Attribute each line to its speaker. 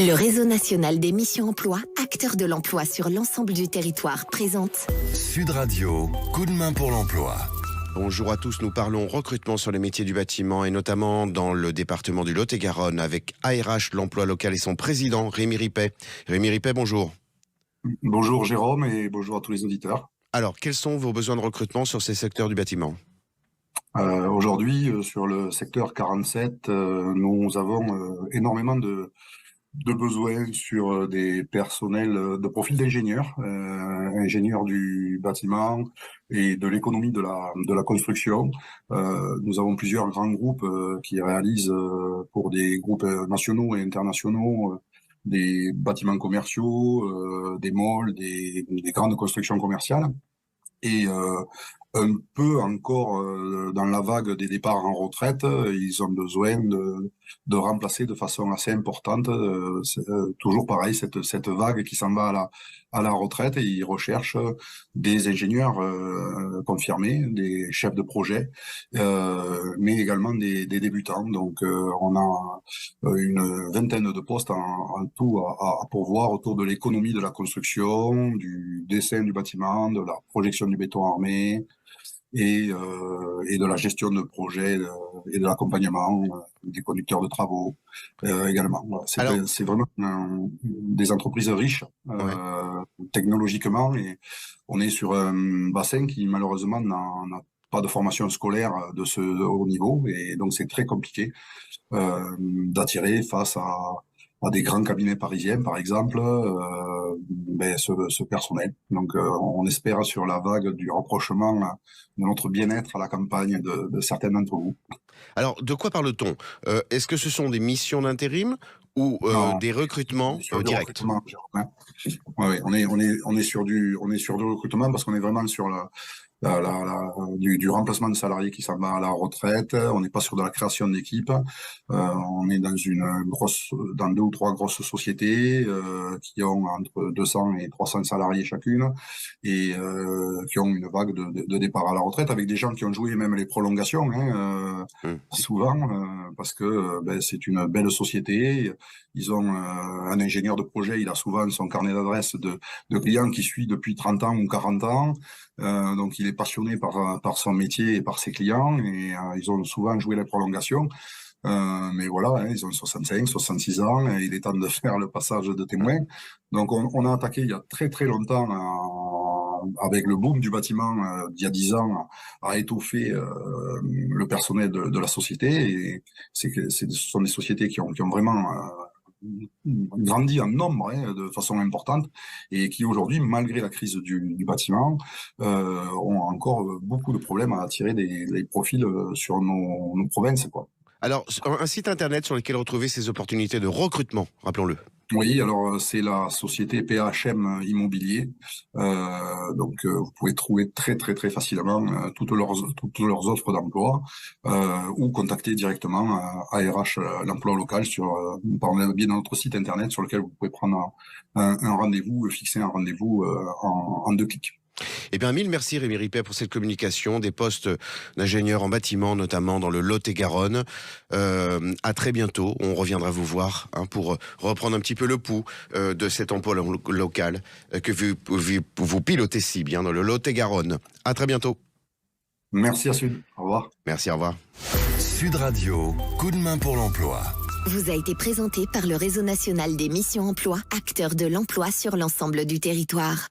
Speaker 1: Le réseau national des missions emploi, acteur de l'emploi sur l'ensemble du territoire, présente
Speaker 2: Sud Radio, coup de main pour l'emploi.
Speaker 3: Bonjour à tous, nous parlons recrutement sur les métiers du bâtiment et notamment dans le département du Lot-et-Garonne avec ARH, l'emploi local et son président Rémi Ripet. Rémi Ripet, bonjour.
Speaker 4: Bonjour Jérôme et bonjour à tous les auditeurs.
Speaker 3: Alors, quels sont vos besoins de recrutement sur ces secteurs du bâtiment ?
Speaker 4: Aujourd'hui, sur le secteur 47, nous avons énormément de besoins sur des personnels de profil d'ingénieurs, ingénieurs du bâtiment et de l'économie de la construction. Nous avons plusieurs grands groupes qui réalisent pour des groupes nationaux et internationaux des bâtiments commerciaux, des malls, des grandes constructions commerciales. Et un peu encore dans la vague des départs en retraite, ils ont besoin de remplacer de façon assez importante, toujours pareil, cette vague qui s'en va à la retraite, et ils recherchent des ingénieurs confirmés, des chefs de projet, mais également des débutants. Donc on a une vingtaine de postes en tout à pourvoir autour de l'économie de la construction, du dessin du bâtiment, de la projection du béton armé, et de la gestion de projet et de l'accompagnement des conducteurs de travaux également. Voilà. C'est vraiment des entreprises riches technologiquement, et on est sur un bassin qui malheureusement n'a pas de formation scolaire de ce haut niveau, et donc c'est très compliqué d'attirer face à des grands cabinets parisiens, par exemple, ce personnel. Donc, on espère sur la vague du rapprochement de notre bien-être à la campagne de certains d'entre vous.
Speaker 3: Alors, de quoi parle-t-on ? Est-ce que ce sont des missions d'intérim ou des recrutements directs ?
Speaker 4: Oui, on est sur du recrutement, parce qu'on est vraiment sur du remplacement de salariés qui s'en va à la retraite. On n'est pas sur de la création d'équipe. On est dans dans 2 ou 3 grosses sociétés qui ont entre 200 et 300 salariés chacune, et qui ont une vague de départ à la retraite, avec des gens qui ont joué même les prolongations, souvent, parce que c'est une belle société. Ils ont un ingénieur de projet, il a souvent son carnet d'adresses de clients qui suit depuis 30 ans ou 40 ans. Donc il est passionné par son métier et par ses clients, et ils ont souvent joué les prolongations. Mais voilà, ils ont 65, 66 ans, et il est temps de faire le passage de témoin. Donc on a attaqué il y a très très longtemps, avec le boom du bâtiment d'il y a 10 ans, à étoffer le personnel de la société. Et ce sont des sociétés qui ont vraiment grandi en nombre de façon importante, et qui aujourd'hui, malgré la crise du bâtiment, ont encore beaucoup de problèmes à attirer des profils sur nos provinces, quoi.
Speaker 3: Alors, un site internet sur lequel retrouver ces opportunités de recrutement, rappelons-le.
Speaker 4: Oui, alors c'est la société PHM Immobilier. Donc vous pouvez trouver très très très facilement toutes leurs offres d'emploi, ou contacter directement ARH l'emploi local par le biais de notre site internet, sur lequel vous pouvez prendre un rendez-vous, fixer un rendez-vous en 2 clics.
Speaker 3: Eh bien, mille merci Rémi Ripet pour cette communication des postes d'ingénieurs en bâtiment, notamment dans le Lot-et-Garonne. À très bientôt. On reviendra vous voir pour reprendre un petit peu le pouls de cet emploi local que vous pilotez si bien dans le Lot-et-Garonne. À très bientôt.
Speaker 4: Merci à Sud. Au revoir.
Speaker 3: Merci, au revoir.
Speaker 2: Sud Radio, coup de main pour l'emploi.
Speaker 1: vous a été présenté par le réseau national des missions emploi, acteur de l'emploi sur l'ensemble du territoire.